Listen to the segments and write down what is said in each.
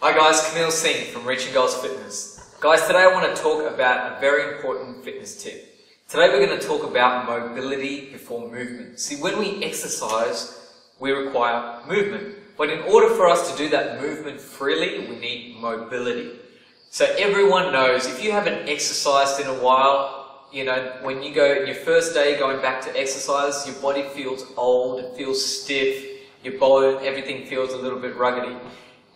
Hi guys, Kameyl Singh from Reaching Goals Fitness. Guys, today I want to talk about a very important fitness tip. Today we're going to talk about mobility before movement. See, when we exercise, we require movement. But in order for us to do that movement freely, we need mobility. So everyone knows, if you haven't exercised in a while, you know, when you go, your first day going back to exercise, your body feels old, it feels stiff, your bone, everything feels a little bit ruggedy.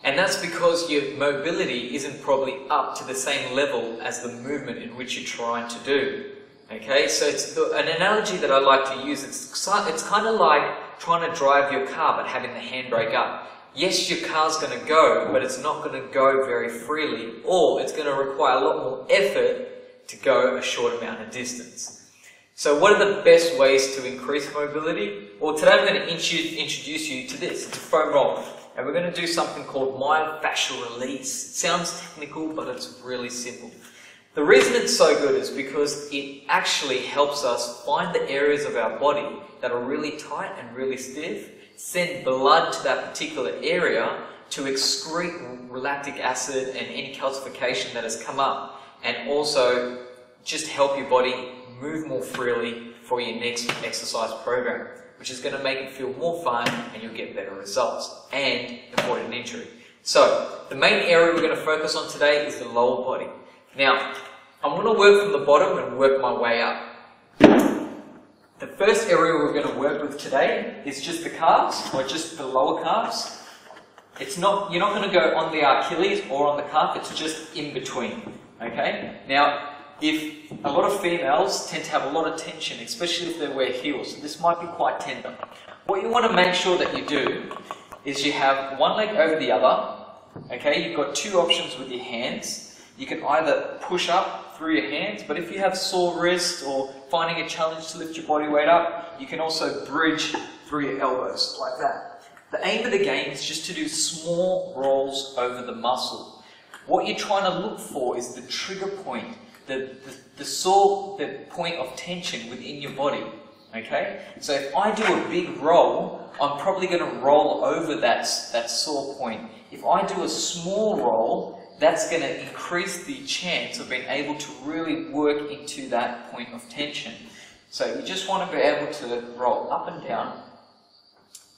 And that's because your mobility isn't probably up to the same level as the movement in which you're trying to do. Okay, so it's an analogy that I like to use. It's kind of like trying to drive your car but having the handbrake up. Yes, your car's going to go, but it's not going to go very freely, or it's going to require a lot more effort to go a short amount of distance. So what are the best ways to increase mobility? Well, today I'm going to introduce you to this. It's a foam roller. And we're going to do something called myofascial release. It sounds technical, but it's really simple. The reason it's so good is because it actually helps us find the areas of our body that are really tight and really stiff, send blood to that particular area to excrete lactic acid and any calcification that has come up, and also just help your body move more freely for your next exercise program, which is going to make it feel more fun and you'll get better results and avoid an injury. So, the main area we're going to focus on today is the lower body. Now, I'm going to work from the bottom and work my way up. The first area we're going to work with today is just the calves, or just the lower calves. You're not going to go on the Achilles or on the calf, it's just in between. Okay? Now, if a lot of females tend to have a lot of tension, especially if they wear heels, so this might be quite tender. What you want to make sure that you do is you have one leg over the other. Okay, you've got two options with your hands. You can either push up through your hands, but if you have sore wrists or finding a challenge to lift your body weight up, you can also bridge through your elbows like that. The aim of the game is just to do small rolls over the muscle. What you're trying to look for is the trigger point. The point of tension within your body, okay? So if I do a big roll, I'm probably going to roll over that sore point. If I do a small roll, that's going to increase the chance of being able to really work into that point of tension. So you just want to be able to roll up and down,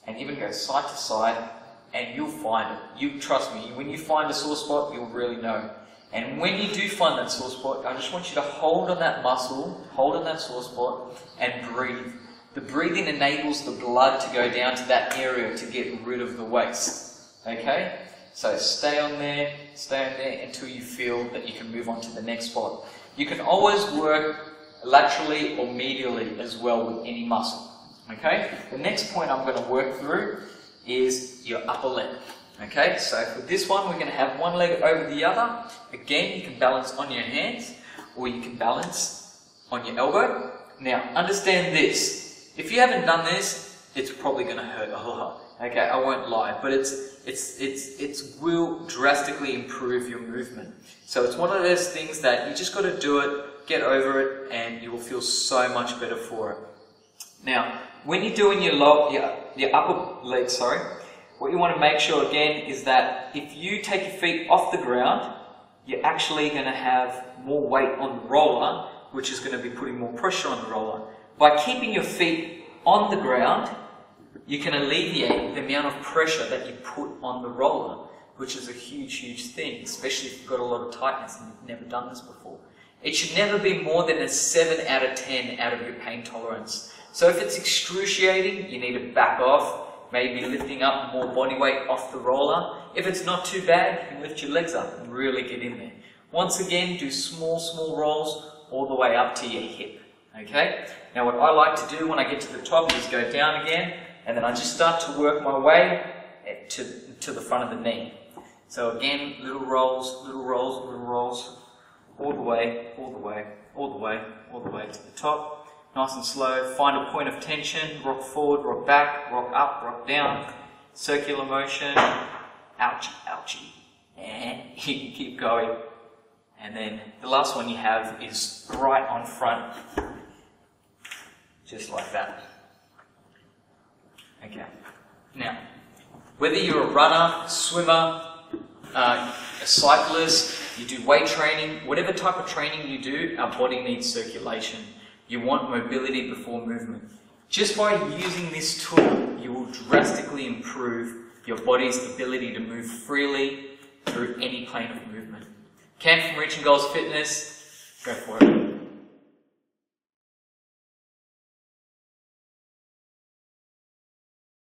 and even go side to side, and you'll find it. You trust me, when you find a sore spot, you'll really know. And when you do find that sore spot, I just want you to hold on that muscle, hold on that sore spot, and breathe. The breathing enables the blood to go down to that area to get rid of the waste. Okay? So stay on there until you feel that you can move on to the next spot. You can always work laterally or medially as well with any muscle. Okay? The next point I'm going to work through is your upper leg. Okay, so for this one, we're going to have one leg over the other. Again, you can balance on your hands, or you can balance on your elbow. Now, understand this. If you haven't done this, it's probably going to hurt a lot. Okay, I won't lie, but it will drastically improve your movement. So it's one of those things that you just got to do it, get over it, and you will feel so much better for it. Now, when you're doing your upper leg, what you want to make sure again is that if you take your feet off the ground, you're actually going to have more weight on the roller, which is going to be putting more pressure on the roller. By keeping your feet on the ground, you can alleviate the amount of pressure that you put on the roller, which is a huge, huge thing, especially if you've got a lot of tightness and you've never done this before. It should never be more than a 7 out of 10 out of your pain tolerance. So if it's excruciating, you need to back off. Maybe lifting up more body weight off the roller. If it's not too bad, you can lift your legs up and really get in there. Once again, do small rolls all the way up to your hip. Okay? Now what I like to do when I get to the top is go down again, and then I just start to work my way to the front of the knee. So again, little rolls, all the way to the top. Nice and slow, find a point of tension, rock forward, rock back, rock up, rock down, circular motion, ouchie, ouchie, and you can keep going. And then the last one you have is right on front, just like that. Okay, now, whether you're a runner, swimmer, a cyclist, you do weight training, whatever type of training you do, our body needs circulation. You want mobility before movement. Just by using this tool, you will drastically improve your body's ability to move freely through any plane of movement. Cam from Reaching Goals Fitness, go for it.